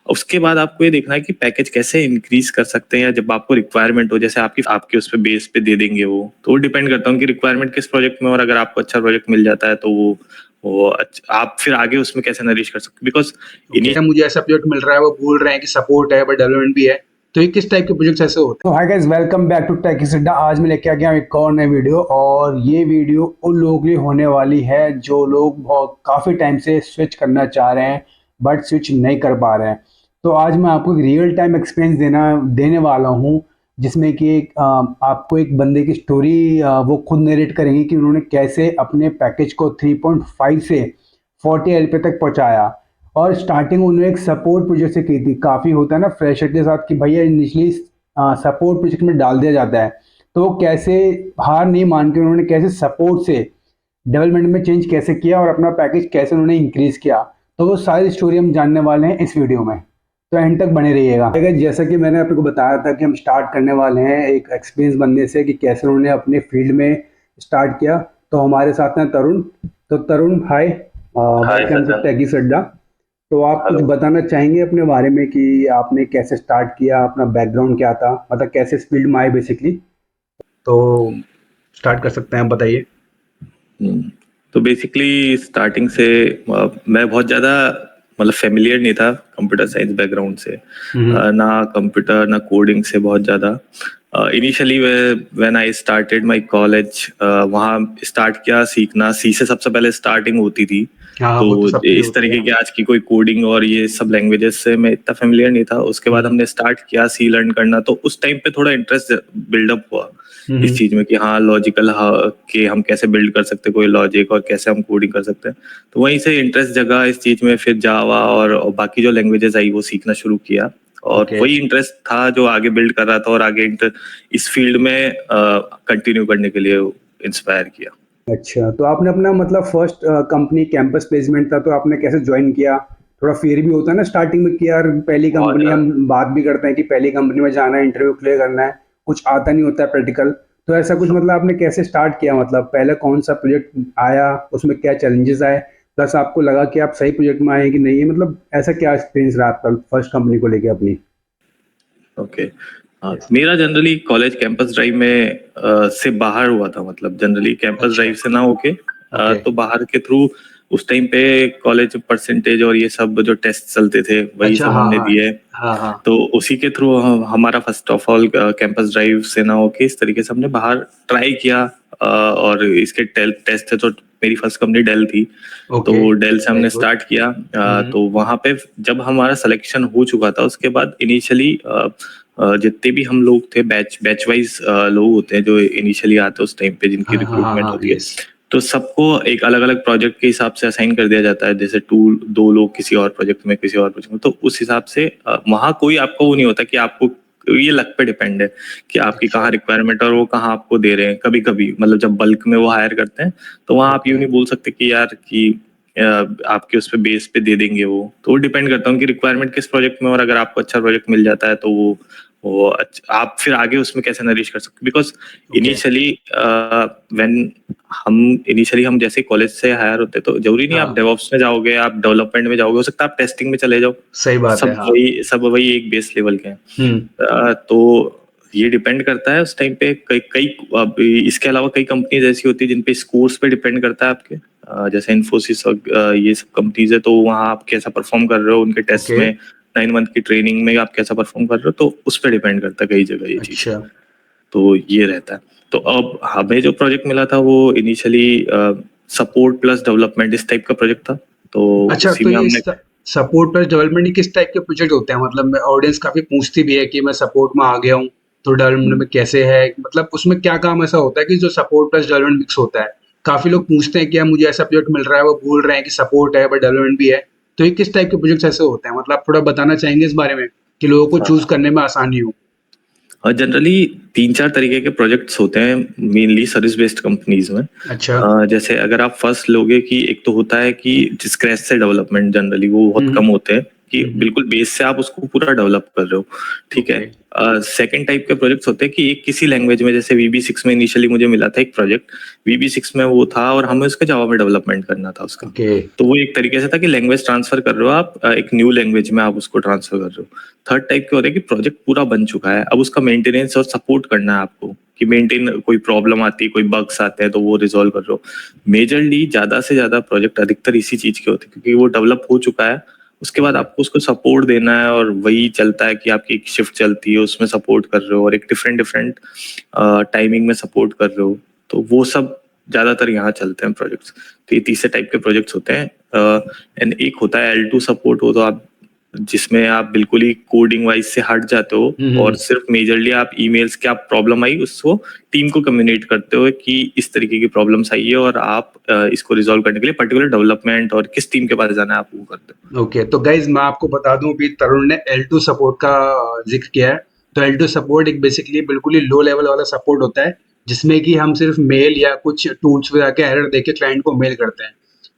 उसके बाद आपको ये देखना है कि पैकेज कैसे इंक्रीज कर सकते हैं, या जब आपको रिक्वायरमेंट हो, जैसे आपके उस पे बेस पे दे देंगे तो वो डिपेंड करता है कि रिक्वायरमेंट किस प्रोजेक्ट में, और अगर आपको अच्छा प्रोजेक्ट मिल जाता है तो वो आप फिर आगे उसमें कैसे नरिश कर सकते, बिकॉज मुझे ऐसा प्रोजेक्ट मिल रहा है, वो बोल रहे हैं कि सपोर्ट है बट डेवलपमेंट भी है, तो ये किस टाइप के प्रोजेक्ट्स ऐसे होते तो hi guys, welcome back to tech Adda. आज मैं लेके आ गया एक और नई वीडियो, और ये वीडियो उन लोगों के लिए होने वाली है जो लोग बहुत काफ़ी टाइम से स्विच करना चाह रहे हैं बट स्विच नहीं कर पा रहे हैं। तो आज मैं आपको एक रियल टाइम एक्सपीरियंस देने वाला हूँ, जिसमें कि आपको एक बंदे की स्टोरी वो खुद नरेट करेंगे कि उन्होंने कैसे अपने पैकेज को 3.5 से 40 एलपी तक पहुँचाया। और स्टार्टिंग उन्होंने एक सपोर्ट प्रोजेक्ट से की थी। काफ़ी होता है ना फ्रेशर के साथ कि भैया इनिशियली सपोर्ट प्रोजेक्ट में डाल दिया जाता है, तो वो कैसे हार नहीं मान के उन्होंने कैसे सपोर्ट से डेवलपमेंट में चेंज कैसे किया और अपना पैकेज कैसे उन्होंने इंक्रीज किया, तो वो सारी स्टोरी हम जानने वाले हैं इस वीडियो में। तो एंड तक बने रहिएगा। जैसा कि मैंने आपको बताया था कि हम स्टार्ट करने वाले हैं एक एक्सपीरियंस बनने से कि कैसे उन्होंने अपने फील्ड में स्टार्ट किया। तो हमारे साथ हैं तरुण। तो तरुण, हाय, वेलकम टू टेक अड्डा। तो आप कुछ बताना चाहेंगे अपने बारे में कि आपने कैसे स्टार्ट किया, अपना बैकग्राउंड क्या था, मतलब कैसे इस फील्ड में आए बेसिकली। तो स्टार्ट कर सकते हैं, आप बताइए। तो बेसिकली स्टार्टिंग से मैं बहुत ज़्यादा मतलब फेमिलियर नहीं था कंप्यूटर साइंस बैकग्राउंड से, ना कंप्यूटर ना कोडिंग से बहुत ज़्यादा। Initially when I started my college, वहाँ स्टार्ट किया सीखना। सी से सबसे पहले स्टार्टिंग होती थी। तो इस तरीके के आज की कोई कोडिंग और ये सब लैंग्वेजेस से मैं इतना फेमिलियर नहीं था। उसके बाद हमने स्टार्ट किया सी लर्न करना, तो उस टाइम पे थोड़ा इंटरेस्ट बिल्डअप हुआ इस चीज में कि हाँ लॉजिकल कि हम कैसे बिल्ड कर सकते हैं कोई लॉजिक और कैसे हम कोडिंग कर सकते हैं। तो वहीं से इंटरेस्ट जगा इस चीज में। फिर जावा और बाकी जो लैंग्वेजेस आई वो सीखना शुरू किया, और वही इंटरेस्ट था जो आगे बिल्ड कर रहा था और आगे इस फील्ड में कंटिन्यू करने के लिए इंस्पायर किया। अच्छा, तो आपने अपना मतलब फर्स्ट कंपनी कैंपस प्लेसमेंट था, तो आपने कैसे ज्वाइन किया? थोड़ा फियर भी होता है ना स्टार्टिंग में कि यार पहली कंपनी, हम बात भी करते हैं कि पहली कंपनी में जाना है, इंटरव्यू क्लियर करना है, कुछ आता नहीं होता है प्रैक्टिकल। तो ऐसा कुछ मतलब आपने कैसे स्टार्ट किया? मतलब पहले कौन सा प्रोजेक्ट आया, उसमें क्या चैलेंजेस आए, प्लस आपको लगा कि आप सही प्रोजेक्ट में आए कि नहीं है, मतलब ऐसा क्या एक्सपीरियंस रहा आपका फर्स्ट कंपनी को लेके अपनी? ओके, मेरा जनरली कॉलेज कैंपस ड्राइव में से बाहर हुआ था। मतलब जनरली कैंपस ड्राइव से ना होके तो बाहर के थ्रू उस टाइम पे कॉलेज परसेंटेज और ये सब जो टेस्ट चलते थे वही सब हमने दिए। तो उसी के थ्रू हमारा first of all campus drive से ना होके इस तरीके से हमने बाहर ट्राई किया। और इसके टेस्ट थे, तो मेरी फर्स्ट कंपनी डेल थी। तो डेल से हमने स्टार्ट किया। तो वहां पे जब हमारा सिलेक्शन हो चुका था, उसके बाद इनिशियली जितने भी हम लोग थे बैच वाइज लोग होते हैं जो इनिशियली आते हैं उस टाइम पे जिनकी रिक्रूटमेंट होती है, तो सबको एक अलग अलग प्रोजेक्ट के हिसाब से असाइन कर दिया जाता है। जैसे दो लोग किसी और प्रोजेक्ट में, किसी और प्रोजेक्ट में, तो उस हिसाब से वहाँ कोई आपको वो नहीं होता कि आपको, ये लक पे डिपेंड है कि आपकी कहाँ रिक्वायरमेंट और वो कहाँ आपको दे रहे हैं। कभी कभी मतलब जब बल्क में वो हायर करते हैं तो वहाँ आप यूं नहीं बोल सकते कि यार कि आपके उस पे बेस पे दे देंगे तो वो डिपेंड करता है उनकी रिक्वायरमेंट किस प्रोजेक्ट में, और अगर आपको अच्छा प्रोजेक्ट मिल जाता है तो वो आप फिर आगे उसमें कैसे नरिश कर सकते। बिकॉज इनिशियली हम जैसे कॉलेज से हायर होते तो जरूरी नहीं आप डेवऑप्स में जाओगे, आप डेवलपमेंट में जाओगे, हो सकता है आप टेस्टिंग में चले जाओ। सही बात सब है, सब वही एक बेस लेवल के हैं। तो ये डिपेंड करता है उस टाइम पे। कई इसके अलावा कई कंपनीज ऐसी होती है जिन पे स्कोर्स पे डिपेंड करता है आपके, जैसे इन्फोसिस और ये सब कंपनीज है। तो वहाँ आप कैसा परफॉर्म कर रहे हो उनके टेस्ट में, 9 मंथ की ट्रेनिंग में आप कैसा परफॉर्म कर रहे हो, तो उस पर डिपेंड करता है कई जगह ये चीज। तो ये रहता है। तो अब हमें जो प्रोजेक्ट मिला था वो इनिशियली सपोर्ट प्लस डेवलपमेंट इस टाइप का प्रोजेक्ट था। तो उसी में हमने सपोर्ट प्लस डेवलपमेंट किस टाइप के प्रोजेक्ट होते हैं? मतलब ऑडियंस काफी पूछती भी है कि मैं सपोर्ट में आ गया हूँ तो डेवलपमेंट में कैसे है, मतलब उसमें क्या काम ऐसा होता है कि जो सपोर्ट प्लस डेवलपमेंट मिक्स होता है? काफी लोग पूछते हैं कि यार मुझे ऐसा प्रोजेक्ट मिल रहा है, वो बोल रहे हैं कि सपोर्ट है बट डेवलपमेंट भी है, तो ये किस टाइप के प्रोजेक्ट्स ऐसे होते हैं? मतलब आप थोड़ा बताना चाहेंगे इस बारे में कि लोगों को चूज करने में आसानी हो। जनरली 3-4 तरीके के प्रोजेक्ट्स होते हैं मेनली सर्विस बेस्ड कंपनीज में। जैसे अगर आप फर्स्ट लोगे कि एक तो होता है कि स्क्रैच से डेवलपमेंट, जनरली वो बहुत कम होते हैं कि बिल्कुल बेस से आप उसको पूरा डेवलप कर रहे हो, ठीक है। सेकंड टाइप के प्रोजेक्ट्स होते हैं कि एक किसी लैंग्वेज में, जैसे VB6 में इनिशियली मुझे मिला था एक प्रोजेक्ट, VB6 में वो था और हमें उसका जावा में डेवलपमेंट करना था उसका। तो वो एक तरीके से था कि लैंग्वेज ट्रांसफर कर रहे हो आप, एक न्यू लैंग्वेज में आप उसको ट्रांसफर कर रहे हो। थर्ड टाइप के होते हैं कि प्रोजेक्ट पूरा बन चुका है, अब उसका मेंटेनेंस और सपोर्ट करना है आपको, कि मेंटेन, कोई प्रॉब्लम आती है, कोई बग्स आते हैं तो वो रिजॉल्व कर रहे हो। मेजरली ज्यादा से ज्यादा प्रोजेक्ट अधिकतर इसी चीज के होते हैं, क्योंकि वो डेवलप हो चुका है, उसके बाद आपको उसको सपोर्ट देना है, और वही चलता है कि आपकी एक शिफ्ट चलती है उसमें सपोर्ट कर रहे हो, और एक डिफरेंट डिफरेंट टाइमिंग में सपोर्ट कर रहे हो। तो वो सब ज्यादातर यहाँ चलते हैं प्रोजेक्ट्स। तो ये तीसरे टाइप के प्रोजेक्ट्स होते हैं। एंड एक होता है L2 सपोर्ट, हो तो आप जिसमें आप बिल्कुल ही कोडिंग वाइज से हट जाते हो और सिर्फ मेजरली आप ईमेल्स के, आप प्रॉब्लम आई उसको टीम को कम्युनिकेट करते हो कि इस तरीके की प्रॉब्लम्स आई है और आप इसको रिजॉल्व करने के लिए पर्टिकुलर डेवलपमेंट और किस टीम के पास जाना है आप वो करते हो। ओके, तो गाइज मैं आपको बता दूं, अभी तरुण ने L2 सपोर्ट का जिक्र किया है। तो L2 सपोर्ट एक बेसिकली बिल्कुल ही लो लेवल वाला सपोर्ट होता है, जिसमें कि हम सिर्फ मेल या कुछ टूल्स पे जाके एरर देके क्लाइंट को मेल करते हैं।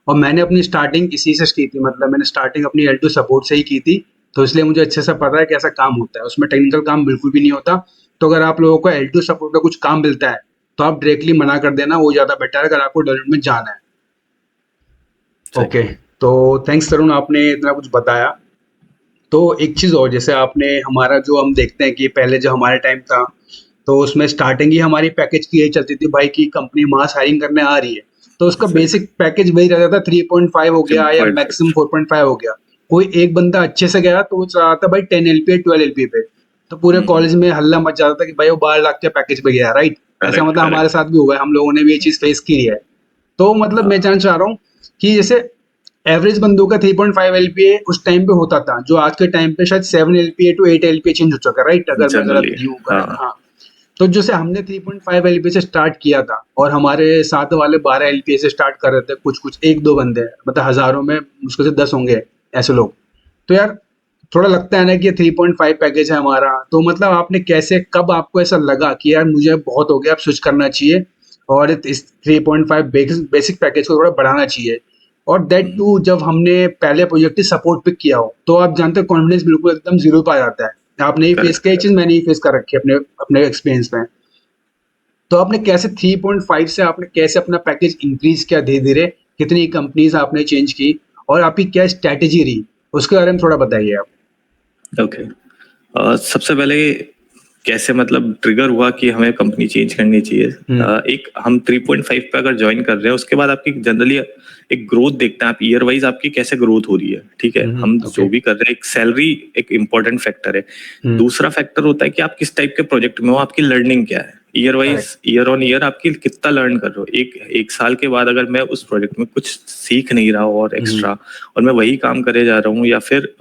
और मैंने अपनी स्टार्टिंग इसी से की थी, मतलब मैंने स्टार्टिंग अपनी L2 सपोर्ट से ही की थी। तो इसलिए मुझे अच्छे से पता है कैसा काम होता है, उसमें टेक्निकल काम बिल्कुल भी नहीं होता। तो अगर आप लोगों को L2 सपोर्ट का कुछ काम मिलता है तो आप डायरेक्टली मना कर देना, वो ज़्यादा बेटर है अगर आपको डेवलपमेंट में जाना है। ओके, तो थैंक्स तरुण, आपने इतना कुछ बताया। तो एक चीज़ और, जैसे आपने हमारा जो हम देखते हैं कि पहले जो हमारे टाइम था, तो उसमें स्टार्टिंग ही हमारी पैकेज की यही चलती थी भाई, कि कंपनी मास हायरिंग करने आ रही है, तो उसका बेसिक पैकेज वही रहता था, 3.5 हो गया या मैक्सिमम 4.5 हो गया। कोई एक बंदा अच्छे से गया तो वो चला था भाई 10 LPA 12 LPA पे, तो पूरे कॉलेज में हल्ला मच जाता था कि भाई वो 12 लाख के पैकेज पे गया, राइट। ऐसा मतलब हमारे साथ भी हुआ है, हम लोगों ने भी ये चीज़ फेस की है। तो मतलब मैं जानना चाह रहा हूँ कि जैसे एवरेज बंदों का 3.5 LPA उस टाइम पे होता था, जो आज के टाइम पे शायद 7 LPA to 8 LPA चेंज हो चुका है, राइट, अगर मैं गलत नहीं हूँ। हाँ, तो जैसे हमने 3.5 LPA से स्टार्ट किया था और हमारे साथ वाले 12 LPA से स्टार्ट कर रहे थे, कुछ कुछ एक दो बंदे, मतलब हजारों में मुश्किल से 10 होंगे ऐसे लोग। तो यार थोड़ा लगता है ना कि ये 3.5 पैकेज है हमारा, तो मतलब आपने कैसे, कब आपको ऐसा लगा कि यार मुझे बहुत हो गया, अब स्विच करना चाहिए और इस 3.5 बेसिक पैकेज को थोड़ा बढ़ाना चाहिए। और दैट टू जब हमने पहले प्रोजेक्ट सपोर्ट पिक किया हो, तो आप जानते हो कॉन्फिडेंस बिल्कुल एकदम जीरो पे आ जाता है। आपने ही फेस किया ये चीज, मैंने ही फेस कर रखी है अपने अपने एक्सपीरियंस में। तो आपने कैसे 3.5 से आपने कैसे अपना पैकेज इंक्रीज किया धीरे धीरे, कितनी कंपनीज आपने चेंज की और आपकी क्या स्ट्रैटेजी रही, उसके बारे में थोड़ा बताइए आप। ओके, सबसे पहले कैसे मतलब ट्रिगर हुआ कि हमें कंपनी चेंज करनी चाहिए। एक हम 3.5 पे अगर ज्वाइन कर रहे हैं, उसके बाद आपकी जनरली एक ग्रोथ देखते हैं आप, ईयर वाइज आपकी कैसे ग्रोथ हो रही है, ठीक है। हम जो भी कर रहे हैं, एक सैलरी एक इम्पोर्टेंट फैक्टर है। दूसरा फैक्टर होता है कि आप किस टाइप के प्रोजेक्ट में हो, आपकी लर्निंग क्या है, year wise, year on year आपकी कितना लर्न कर रहे हो। एक साल के बाद अगर मैं उस प्रोजेक्ट में कुछ सीख नहीं रहा हूँ और एक्स्ट्रा, और मैं वही काम करे जा रहा हूँ, या फिर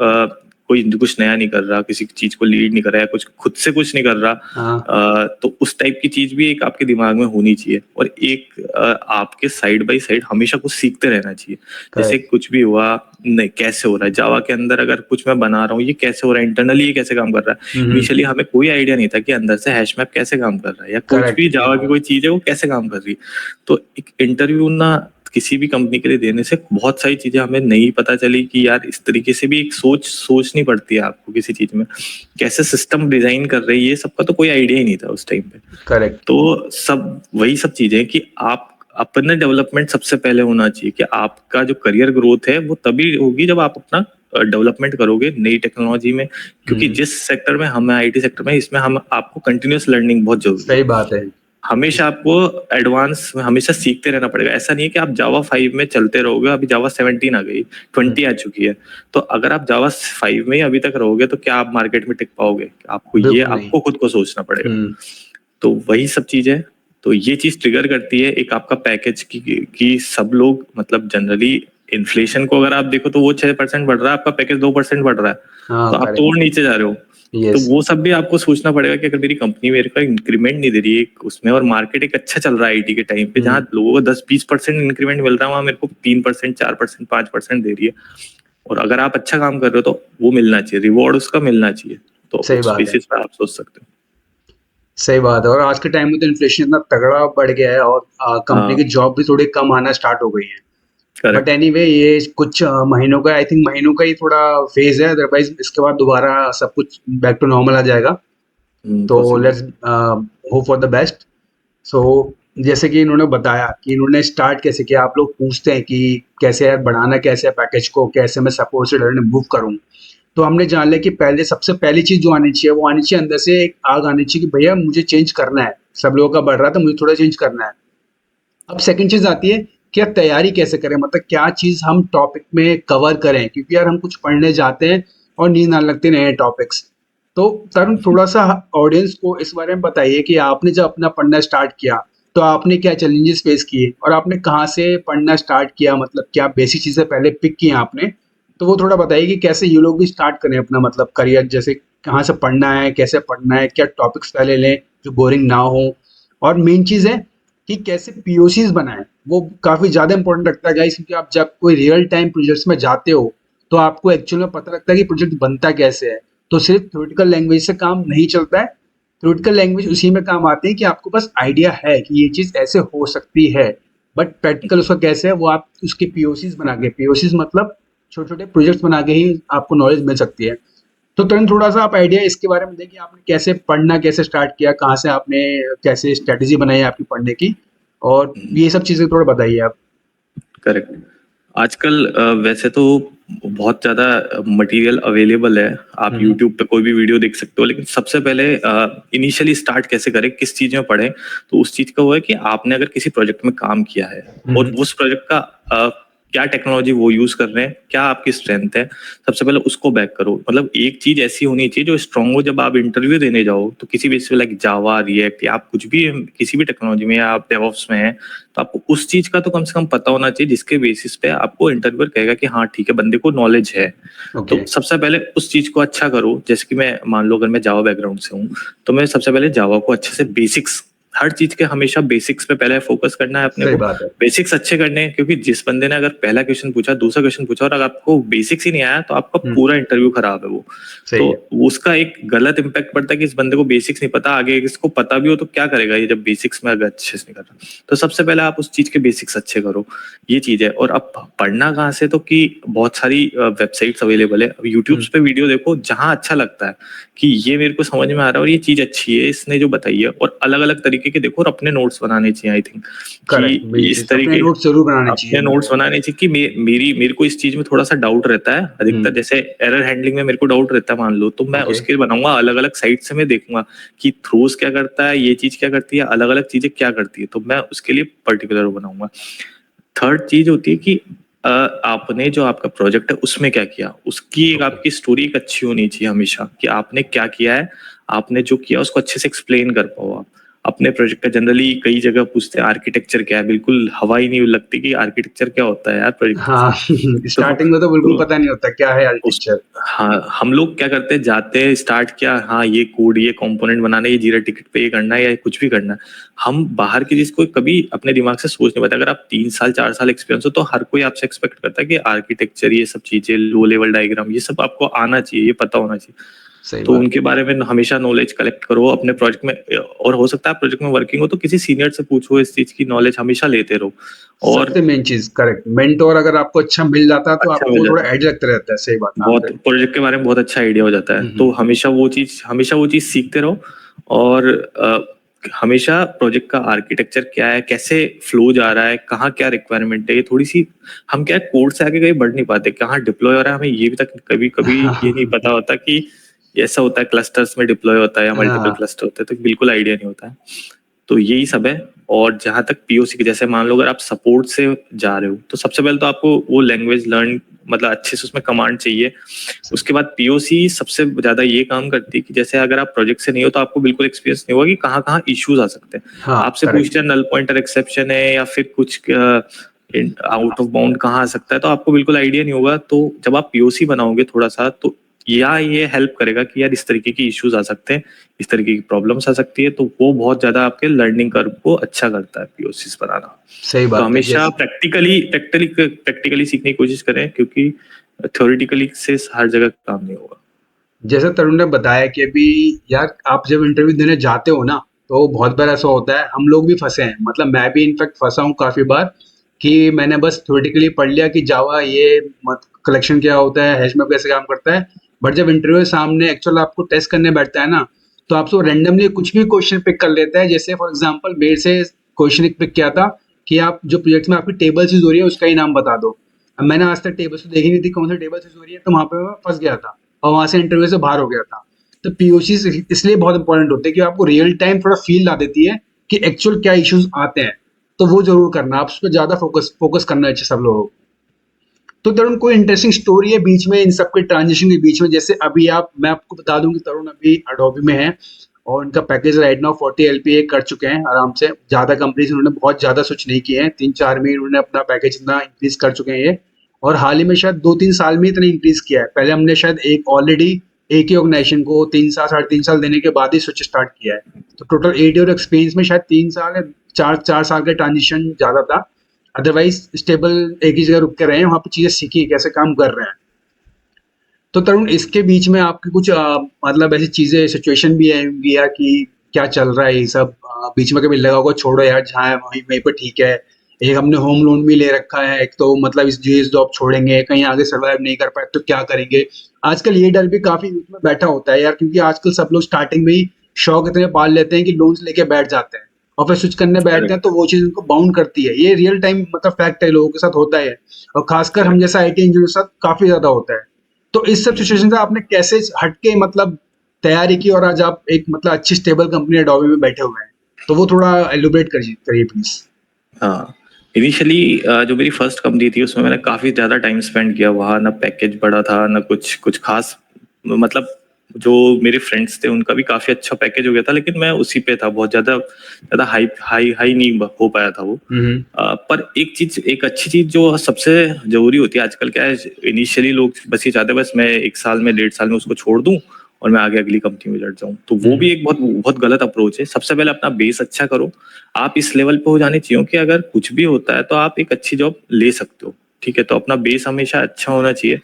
कोई कुछ नया नहीं कर रहा, किसी चीज को लीड नहीं कर रहा है, कुछ खुद से कुछ नहीं कर रहा, तो उस टाइप की चीज भी एक आपके दिमाग में होनी चाहिए। और एक आपके साइड बाय साइड हमेशा कुछ सीखते रहना चाहिए। जैसे कुछ भी हुआ, नहीं कैसे हो रहा है जावा के अंदर, अगर कुछ मैं बना रहा हूँ, ये कैसे हो रहा है इंटरनली, ये कैसे काम कर रहा है। इनिशियली हमें कोई आइडिया नहीं था कि अंदर से हैश मैप कैसे काम कर रहा है, या कुछ भी जावा की कोई चीज है वो कैसे काम कर रही है। तो एक इंटरव्यू ना किसी भी कंपनी के लिए देने से बहुत सारी चीजें हमें नहीं पता चली कि यार इस तरीके से भी एक सोचनी पड़ती है आपको किसी चीज में, कैसे सिस्टम डिजाइन कर रही है, ये सबका तो कोई आइडिया ही नहीं था उस टाइम पे। करेक्ट। तो सब वही सब चीजें कि आप अपने डेवलपमेंट सबसे पहले होना चाहिए, कि आपका जो करियर ग्रोथ है वो तभी होगी जब आप अपना डेवलपमेंट करोगे नई टेक्नोलॉजी में, क्योंकि जिस सेक्टर में हम IT सेक्टर में, इसमें हम आपको कंटिन्यूअस लर्निंग बहुत जरूरी है। सही बात है, हमेशा आपको एडवांस में हमेशा सीखते रहना पड़ेगा। ऐसा नहीं है कि आप जावा 5 में चलते रहोगे, अभी जावा 17 आ गई, 20 आ चुकी है, तो अगर आप जावा 5 में ही अभी तक रहोगे तो क्या आप मार्केट में टिक पाओगे। आपको खुद को सोचना पड़ेगा। तो वही सब चीज है। तो ये चीज ट्रिगर करती है एक आपका पैकेज की सब लोग, मतलब जनरली इन्फ्लेशन को अगर आप देखो तो वो 6% बढ़ रहा है, आपका पैकेज 2% बढ़ रहा है, तो आप तो और नीचे जा रहे हो। तो वो सब भी आपको सोचना पड़ेगा कि अगर मेरी कंपनी मेरे को इंक्रीमेंट नहीं दे रही है उसमें, और मार्केट एक अच्छा चल रहा है IT के टाइम पे, जहाँ लोगों को 10-20% इंक्रीमेंट मिल रहा है, वहाँ मेरे को 3%, 4%, 5% दे रही है, और अगर आप अच्छा काम कर रहे हो तो वो मिलना चाहिए, रिवॉर्ड उसका मिलना चाहिए। तो उस बेसिस पे आप सोच सकते हो। सही बात है। और आज के टाइम में तो इन्फ्लेशन इतना तगड़ा बढ़ गया है और कंपनी की जॉब भी थोड़ी कम आना स्टार्ट हो गई है। करेक्ट। बट एनीवे ये कुछ महीनों का, आई थिंक महीनों का ही थोड़ा फेज है, अदरवाइज इसके बाद दोबारा सब कुछ बैक टू नॉर्मल आ जाएगा। तो possible. Let's hope for the best. So जैसे कि इन्होंने बताया कि इन्होंने स्टार्ट कैसे किया, आप लोग पूछते हैं कि कैसे है बढ़ाना, कैसे है पैकेज को, कैसे मैं सपोर्ट से डायरेक्ट मूव करूँ। तो हमने जान लिया कि पहले सबसे पहली चीज़ जो आनी चाहिए वो आनी चाहिए अंदर से, एक आग आनी चाहिए कि भैया मुझे चेंज करना है, सब लोगों का बढ़ रहा था, मुझे थोड़ा चेंज करना है। अब सेकंड चीज़ आती है कि यार तैयारी कैसे करें, मतलब क्या चीज़ हम टॉपिक में कवर करें, क्योंकि यार हम कुछ पढ़ने जाते हैं और नींद आने लगती है नए टॉपिक्स। तो तरुण थोड़ा सा ऑडियंस को इस बारे में बताइए कि आपने जब अपना पढ़ना स्टार्ट किया तो आपने क्या चैलेंजेस फेस किए और आपने कहाँ से पढ़ना स्टार्ट किया, मतलब क्या बेसिक चीज़ें पहले पिक की आपने। तो वो थोड़ा बताइए कि कैसे ये लोग भी स्टार्ट करें अपना मतलब करियर, जैसे कहाँ से पढ़ना है, कैसे पढ़ना है, क्या टॉपिक्स पहले लें जो बोरिंग ना हो, और मेन चीज़ है कि कैसे पीओसीज बनाएं। वो काफ़ी ज़्यादा इंपॉर्टेंट लगता है गाइस, क्योंकि आप जब कोई रियल टाइम प्रोजेक्ट्स में जाते हो तो आपको एक्चुअल में पता लगता है कि प्रोजेक्ट बनता कैसे है। तो सिर्फ थ्योरेटिकल लैंग्वेज से काम नहीं चलता है, थ्योरेटिकल लैंग्वेज उसी में काम आती है कि आपको बस आइडिया है कि ये चीज़ ऐसे हो सकती है, बट प्रैक्टिकल उसका कैसे है वो आप उसके पीओसीज बना के, पीओसीज मतलब छोटे छोटे प्रोजेक्ट्स बना के ही आपको नॉलेज मिल सकती है। तो तुरंत थोड़ा-सा आप आइडिया इसके बारे में दें कि आपने कैसे पढ़ना कैसे स्टार्ट किया? कहाँ से आपने कैसे स्ट्रैटेजी बनाई आपकी पढ़ने की? और ये सब चीज़ें थोड़ा बताइए आप। करेक्ट। आजकल वैसे तो बहुत ज्यादा मटेरियल अवेलेबल है, आप हुँ, यूट्यूब पे कोई भी वीडियो देख सकते हो, लेकिन सबसे पहले इनिशियली स्टार्ट कैसे करें, किस चीज में पढ़ें। तो उस चीज का वो है कि आपने अगर किसी प्रोजेक्ट में काम किया है हुँ, और हुँ। उस प्रोजेक्ट का क्या टेक्नोलॉजी वो यूज कर रहे हैं, क्या आपकी स्ट्रेंथ है, सबसे पहले उसको बैक करो। मतलब एक चीज ऐसी होनी चाहिए जो स्ट्रांग हो, जब आप इंटरव्यू देने जाओ तो किसी बेसिस पे लाइक जावा, रिएक्ट या आप कुछ भी किसी भी टेक्नोलॉजी में या आप डेवऑप्स में हैं, तो आपको उस चीज का तो कम से कम पता होना चाहिए जिसके बेसिस पे आपको इंटरव्यूअर कहेगा कि हाँ ठीक है, बंदे को नॉलेज है। ओके, तो सबसे पहले उस चीज को अच्छा करो। जैसे कि मैं मान लो अगर मैं जावा बैकग्राउंड से हूँ, तो मैं सबसे पहले जावा को अच्छे से बेसिक्स, हर चीज के हमेशा बेसिक्स पे पहले फोकस करना है अपने सही को। बात है। बेसिक्स अच्छे करने हैं, क्योंकि जिस बंदे ने अगर पहला क्वेश्चन पूछा, दूसरा क्वेश्चन पूछा और अगर आपको बेसिक्स ही नहीं आया तो आपका हुँ, पूरा इंटरव्यू खराब है वो। तो सही है। उसका एक गलत इम्पैक्ट पड़ता है कि इस बंदे को बेसिक्स नहीं पता, आगे इसको पता भी हो तो क्या करेगा ये जब बेसिक्स में अगर अच्छे से नहीं कर रहा। तो सबसे पहले आप उस चीज के बेसिक्स अच्छे करो, ये चीज है। और अब पढ़ना कहाँ से, तो कि बहुत सारी वेबसाइट्स अवेलेबल है, अब यूट्यूब हुँ, पे वीडियो देखो जहां अच्छा लगता है कि ये मेरे को समझ में आ रहा है और ये चीज अच्छी है इसने जो बताई है, और अलग अलग तरीके के देखो और अपने नोट्स बनाने चाहिए। आई थिंक कि करेक्ट, मेन इस चीज़ अपने तरीके नोट्स ज़रूर बनाने चाहिए अपने नोट्स मतलब। बनाने चाहिए कि मेरी को इस चीज में थोड़ा सा डाउट रहता है हुँ, अधिकतर, जैसे एरर हैंडलिंग में मेरे को डाउट रहता है मान लो, तो मैं ओके, उसके बनाऊंगा अलग अलग साइट से, मैं देखूंगा कि थ्रोस क्या करता है, ये चीज क्या करती है, अलग अलग चीजें क्या करती है, तो मैं उसके लिए पर्टिकुलर बनाऊंगा। थर्ड चीज होती है कि आपने जो आपका प्रोजेक्ट है उसमें क्या किया, उसकी एक ओके। आपकी स्टोरी एक अच्छी होनी चाहिए हमेशा, कि आपने क्या किया है, आपने जो किया उसको अच्छे से एक्सप्लेन कर पाओ आप अपने प्रोजेक्ट का। जनरली कई जगह पूछते हैं आर्किटेक्चर क्या है, बिल्कुल हवा ही नहीं लगती कि आर्किटेक्चर क्या होता है यार प्रोजेक्ट के हाँ, साथ। तो, स्टार्टिंग में तो बिल्कुल तो पता नहीं होता क्या है उस आर्किटेक्चर। हाँ, हम लोग क्या करते हैं, जाते हैं स्टार्ट किया, हाँ ये कोड ये कंपोनेंट बनाना है, ये जीरा टिकट पे ये करना है या कुछ भी करना है, हम बाहर की चीज को कभी अपने दिमाग से सोच नहीं पाते। अगर आप 3 साल 4 साल एक्सपीरियंस हो तो हर कोई आपसे एक्सपेक्ट करता है कि आर्किटेक्चर ये सब चीजें, लो लेवल डायग्राम, ये सब आपको आना चाहिए, ये पता होना चाहिए। सही तो बात उनके बारे में हमेशा नॉलेज कलेक्ट करो अपने प्रोजेक्ट में, और हो सकता है प्रोजेक्ट में वर्किंग हो तो किसी सीनियर से पूछो, इस चीज की नॉलेज हमेशा लेते रहो। और सबसे मेन चीज़ करेक्ट, मेंटोर अगर आपको अच्छा मिल जाता है तो अच्छा आपको मिल वो थोड़ा जाता है, एज लगता रहता है। सही बात है बहुत आपने। प्रोजेक्ट के बारे में बहुत अच्छा आइडिया हो जाता है, तो हमेशा वो चीज सीखते रहो। और हमेशा प्रोजेक्ट का आर्किटेक्चर क्या है, कैसे फ्लो जा रहा है, कहाँ क्या रिक्वायरमेंट है, ये थोड़ी सी, हम क्या कोड से आगे कहीं बढ़ नहीं पाते, कहाँ डिप्लॉय हो रहा है हमें ये भी तक कभी कभी ये नहीं पता होता कि ऐसा होता है, क्लस्टर्स में डिप्लॉय होता है या मल्टीपल हाँ, क्लस्टर होते हैं, तो बिल्कुल आइडिया नहीं होता है। तो यही सब है। और जहां तक पीओसी की, जैसे मान लो अगर आप सपोर्ट से जा रहे हो तो सबसे पहले तो आपको वो लैंग्वेज लर्न, मतलब अच्छे से उसमें कमांड चाहिए। सही। उसके बाद पीओसी सबसे ज्यादा ये काम करती है कि जैसे अगर आप प्रोजेक्ट से नहीं हो तो आपको बिल्कुल एक्सपीरियंस नहीं होगा कि कहाँ कहाँ इश्यूज आ सकते हैं। हाँ, आपसे करेक्ट। पूछते हैं नल पॉइंटर एक्सेप्शन है या फिर कुछ आउट ऑफ बाउंड कहाँ आ सकता है, तो आपको बिल्कुल आइडिया नहीं होगा। तो जब आप पीओसी बनाओगे थोड़ा सा, तो या ये हेल्प करेगा कि यार इस तरीके की इश्यूज आ सकते हैं, इस तरीके की प्रॉब्लम्स आ सकती है, तो वो बहुत ज्यादा आपके लर्निंग कर्व को अच्छा करता है पीओसीस बनाना। सही तो बात है। हमेशा प्रैक्टिकली सीखने की कोशिश करें, क्योंकि थ्योरेटिकली से हर जगह काम नहीं होगा। जैसे तरुण ने बताया कि अभी यार आप जब इंटरव्यू देने जाते हो ना तो बहुत बार ऐसा होता है, हम लोग भी फंसे हैं, मतलब मैं भी इनफैक्ट फंसा हूँ काफी बार कि मैंने बस थ्योरेटिकली पढ़ लिया कि जावा ये कलेक्शन क्या होता है, हैशमैप कैसे काम करता है, बट जब इंटरव्यू के सामने एक्चुअल आपको टेस्ट करने बैठता है ना, तो आपसे रैंडमली कुछ भी क्वेश्चन पिक कर लेता है। जैसे फॉर एग्जांपल मेरे से क्वेश्चन एक पिक किया था कि आप जो प्रोजेक्ट में आपकी टेबल्स यूज हो रही है उसका ही नाम बता दो। अब मैंने आज तक टेबल्स तो देखी नहीं थी कौन सी टेबल्स यूज हो रही है, तो वहाँ पे मैं फंस गया था और वहाँ से इंटरव्यू से बाहर हो गया था। तो पीओसी इसलिए बहुत इंपॉर्टेंट होते हैं कि आपको रियल टाइम थोड़ा फील ला देती है कि एक्चुअल क्या इश्यूज आते हैं। तो वो जरूर करना, आप उस पर ज्यादा फोकस करना चाहिए सब लोगों को। तो तरुण, कोई इंटरेस्टिंग स्टोरी है बीच में इन सब के ट्रांजिशन के बीच में? जैसे अभी मैं आपको बता दूं कि तरुण अभी अडोबी में है और उनका पैकेज राइट नाउ 40 LPA कर चुके हैं आराम से। ज्यादा कंपनीज उन्होंने बहुत ज्यादा स्विच नहीं किए हैं, 3-4 में उन्होंने अपना पैकेज इतना इंक्रीज कर चुके हैं ये। और हाल ही में शायद 2-3 साल में इतना इंक्रीज किया है। पहले हमने शायद एक ही ऑर्गेनाइजेशन को 3 साल 3.5 साल देने के बाद ही स्विच स्टार्ट किया है। तो टोटल 8 ईयर एक्सपीरियंस में शायद 3 साल या 4 साल का ट्रांजिशन ज्यादा था। अदरवाइज स्टेबल एक ही जगह रुक के रहे हैं, वहाँ पे चीजें सीखी कैसे काम कर रहे हैं। तो तरुण, इसके बीच में आपकी कुछ मतलब ऐसी चीजें सिचुएशन भी है या कि क्या चल रहा है ये सब? बीच में कभी लगा होगा छोड़ो यार, जहाँ है वहीं वहीं पे ठीक है। एक हमने होम लोन भी ले रखा है, एक तो मतलब इस जॉब छोड़ेंगे, कहीं आगे सर्वाइव नहीं कर पाए तो क्या करेंगे। आजकल ये डर भी काफी यूथ में बैठा होता है यार, क्योंकि आजकल सब लोग स्टार्टिंग में ही शौक इतने पाल लेते हैं कि लोन्स लेके बैठ जाते हैं और फिर स्विच करने बैठते हैं करेक्ट, तो वो चीज उनको बाउंड करती है। ये रियल टाइम मतलब फैक्ट है, लोगों के साथ होता है और खासकर हम करेक्ट। जैसा IT इंजीनियर के साथ काफी ज्यादा होता है। तो इस सब सिचुएशन से आपने कैसे हटके मतलब तैयारी की और आज आप एक मतलब अच्छी स्टेबल कंपनी अडोबी में बैठे हुए हैं? तो वो थोड़ा एलिब्रेट करिए प्लीज। हाँ, इनिशियली जो मेरी फर्स्ट कंपनी थी उसमें मैंने काफी ज्यादा टाइम स्पेंड किया। वहाँ ना पैकेज बड़ा था ना कुछ कुछ खास, मतलब जो मेरे फ्रेंड्स थे उनका भी काफी अच्छा पैकेज हो गया था, लेकिन मैं उसी पे था, बहुत ज्यादा ज्यादा हाई हाई हाई नहीं हो पाया था वो। पर एक अच्छी चीज जो सबसे जरूरी होती है आजकल, क्या है, इनिशियली लोग बस ये चाहते हैं बस मैं 1 साल में 1.5 साल में उसको छोड़ दूं और मैं आगे अगली कंपनी में लट जाऊं। तो वो भी एक बहुत बहुत गलत अप्रोच है। सबसे पहले अपना बेस अच्छा करो। आप इस लेवल पे हो जाने चाहिए कि अगर कुछ भी होता है तो आप एक अच्छी जॉब ले सकते हो, ठीक है। तो अपना बेस हमेशा अच्छा होना चाहिए।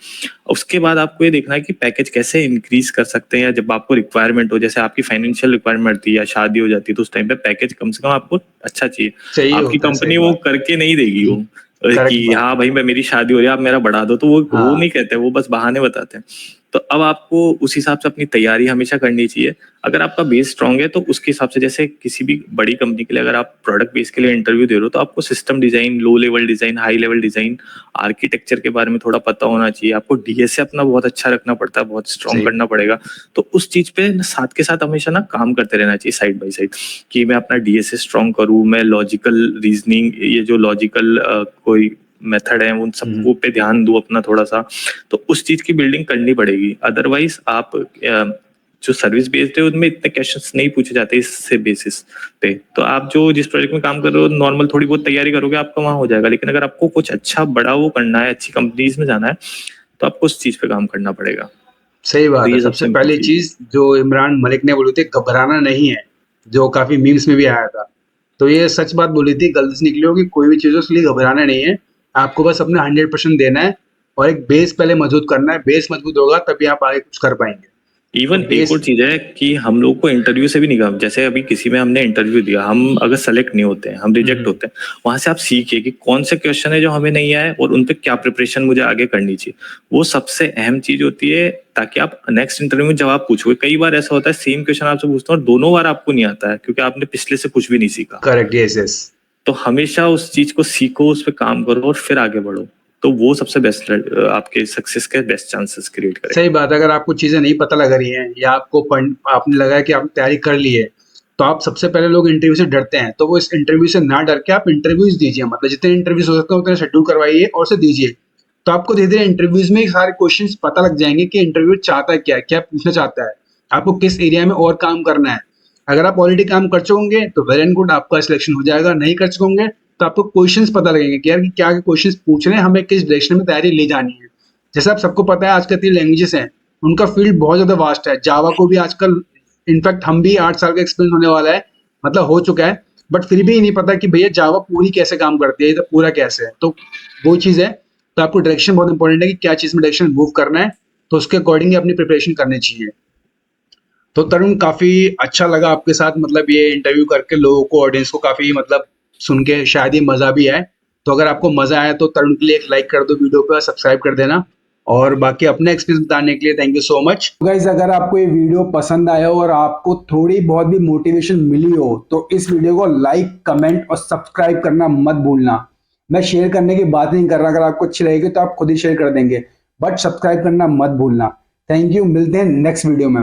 उसके बाद आपको ये देखना है कि पैकेज कैसे इंक्रीज कर सकते हैं, या जब आपको रिक्वायरमेंट हो, जैसे आपकी फाइनेंशियल रिक्वायरमेंट थी या शादी हो जाती है, तो उस टाइम पे पैकेज कम से कम आपको अच्छा चाहिए। चाहिए आपकी होता है, सही कंपनी वो बात। करके नहीं देगी वो करेक्ट कि बात हाँ है। भाई मैं मेरी शादी हो रही है आप मेरा बढ़ा दो, तो वो हाँ। नहीं कहते, वो बस बहाने बताते हैं। तो अब आपको उस हिसाब से अपनी तैयारी हमेशा करनी चाहिए। अगर आपका बेस स्ट्रांग है तो उसके हिसाब से, जैसे किसी भी बड़ी कंपनी के लिए अगर आप प्रोडक्ट बेस के लिए इंटरव्यू दे रहे हो तो आपको system design, low level design, high level design, architecture के बारे में थोड़ा पता होना चाहिए। आपको डीएसए अपना बहुत अच्छा रखना पड़ता है, बहुत स्ट्रांग सही। करना पड़ेगा। तो उस चीज पे साथ के साथ हमेशा ना काम करते रहना चाहिए साइड बाय साइड, कि मैं अपना डीएसए स्ट्रांग करूँ, मैं लॉजिकल रीजनिंग, ये जो लॉजिकल कोई मेथड है उन सबको पे ध्यान दूं अपना थोड़ा सा। तो उस चीज की बिल्डिंग करनी पड़ेगी। अदरवाइज आप जो सर्विस बेस्ड है उनमें इतने क्वेश्चंस नहीं पूछे जाते इससे बेसिस पे। तो आप जो जिस प्रोजेक्ट में काम कर रहे हो नॉर्मल थोड़ी बहुत तैयारी करोगे आपका वहां हो जाएगा। लेकिन अगर आपको कुछ अच्छा बड़ा वो करना है, अच्छी कंपनीज में जाना है, तो आपको उस चीज पे काम करना पड़ेगा। सही तो बात है। ये सबसे सबसे पहली इम्पोर्टेंट चीज है। चीज जो इमरान मलिक ने बोली थी, घबराना नहीं है, जो काफी मीम्स में भी आया था। तो ये सच बात बोली थी, गलती से निकली होगी। कोई भी चीज हो उसके लिए घबराना नहीं है, आपको बस अपना 100% देना है और एक बेस पहले मजबूत करना है। बेस मजबूत होगा तभी आप आगे कुछ कर पाएंगे। तो इवन एक बेस। और चीज है कि हम लोग को इंटरव्यू से भी नहीं काम, जैसे अभी किसी में हमने इंटरव्यू दिया, हम अगर सेलेक्ट नहीं होते हैं, हम रिजेक्ट होते हैं, वहां से आप सीखिए कि कौन से क्वेश्चन है जो हमें नहीं आए और उन पे क्या प्रिपरेशन मुझे आगे करनी चाहिए। वो सबसे अहम चीज होती है, ताकि आप नेक्स्ट इंटरव्यू में जवाब पूछोगे। कई बार ऐसा होता है सेम क्वेश्चन आपसे पूछते हैं और दोनों बार आपको नहीं आता है क्योंकि आपने पिछले से कुछ भी नहीं सीखा। Correct, yes yes. तो हमेशा उस चीज को सीखो, उस पर काम करो और फिर आगे बढ़ो। तो वो सबसे बेस्ट आपके सक्सेस के बेस्ट चांसेस क्रिएट करेगा। सही बात है। अगर आपको चीजें नहीं पता लग रही हैं या आपने लगा है कि आपने तैयारी कर ली है, तो आप सबसे पहले, लोग इंटरव्यू से डरते हैं, तो वो इस इंटरव्यू से ना डर के आप इंटरव्यूज दीजिए। मतलब जितने इंटरव्यूज हो सकते हैं उतने शेड्यूल करवाइए और से दीजिए। तो आपको धीरे धीरे इंटरव्यूज में सारे क्वेश्चंस पता लग जाएंगे कि इंटरव्यू चाहता है, क्या क्या पूछना चाहता है, आपको किस एरिया में और काम करना है। अगर आप ऑलरेडी काम कर चुके होंगे तो वेल एंड गुड, आपका सिलेक्शन हो जाएगा। नहीं कर चुके होंगे तो आपको क्वेश्चंस पता लगेंगे कि यार कि क्या क्वेश्चंस पूछ रहे हैं, हमें किस डायरेक्शन में तैयारी ले जानी है। जैसे आप सबको पता है, आजकल 3 लैंग्वेजेस हैं, उनका फील्ड बहुत ज्यादा वास्ट है। जावा को भी आजकल, इनफैक्ट हम भी 8 साल का एक्सपीरियंस होने वाला है, मतलब हो चुका है, बट फिर भी नहीं पता कि भैया जावा पूरी कैसे काम करती है, ये तो पूरा कैसे है। तो वो चीज़ है। तो आपको डायरेक्शन बहुत इंपॉर्टेंट है कि क्या चीज़ में डायरेक्शन मूव करना है, तो उसके अकॉर्डिंग अपनी प्रिपरेशन करनी चाहिए। तो तरुण, काफ़ी अच्छा लगा आपके साथ मतलब ये इंटरव्यू करके, लोगों को, ऑडियंस को काफ़ी मतलब सुन के शायद ही मज़ा भी आए। तो अगर आपको मजा आया तो तरुण के लिए एक लाइक कर दो वीडियो पे और सब्सक्राइब कर देना। और बाकी अपने एक्सपीरियंस बताने के लिए thank you so much. Guys अगर आपको ये वीडियो पसंद आया हो और आपको थोड़ी बहुत भी मोटिवेशन मिली हो तो इस वीडियो को लाइक कमेंट और सब्सक्राइब करना मत भूलना। मैं शेयर करने की बात नहीं कर रहा, अगर आपको अच्छी लगेगी तो आप खुद ही शेयर कर देंगे, बट सब्सक्राइब करना मत भूलना। थैंक यू, मिलते हैं नेक्स्ट वीडियो में।